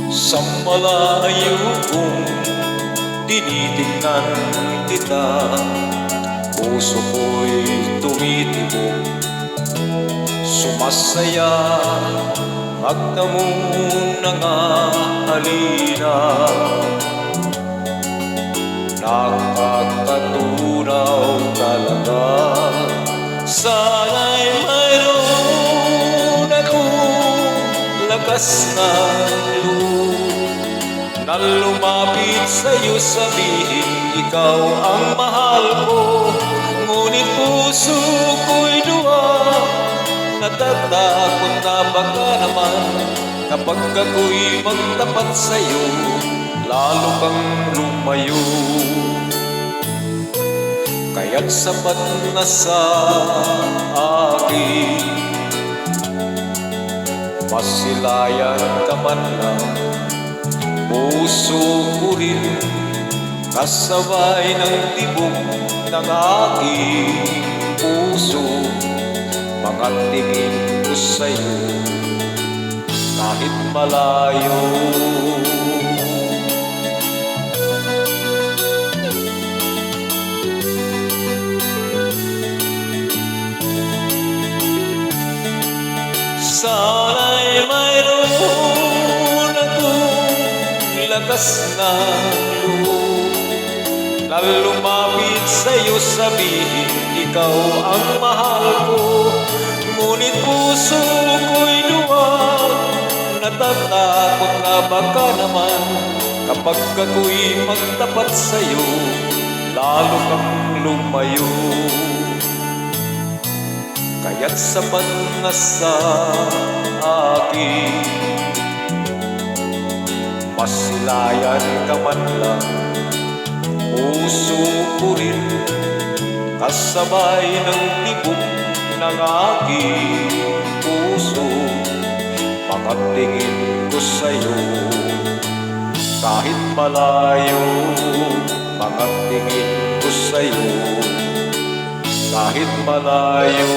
Sa malayo kong tinitingnan kita, puso ko'y tumitibok, sumasaya at namong nangahalina. Nakakatunaw talaga, sana'y mayroon akong lakas ng loob na lumapit sa'yo, sabihin ikaw ang mahal ko. Ngunit puso ko'y duwa, natatakot na baka naman kapag ako'y magtapat sa'yo, lalo kang lumayo. Kaya't sapat na sa akin, masilayan ka man lang, puso ko rin kasabay ng tibok ng aking puso. Mga tingin ko sa'yo kahit malayo. Sana'y mayroon akong lakas ng loob na lumapit sa'yo, sabihin ikaw ang mahal ko. Ngunit puso ko'y luwag, natatakot na baka naman kapag ako'y magtapat sa'yo, lalo kang lumayo. Kaya't sapat na sa akin, masilayan ka man lang, puso ko rin kasabay ng tibok ng aking puso. Makatingin ko sa'yo kahit malayo, makatingin ko sa'yo kahit malayo.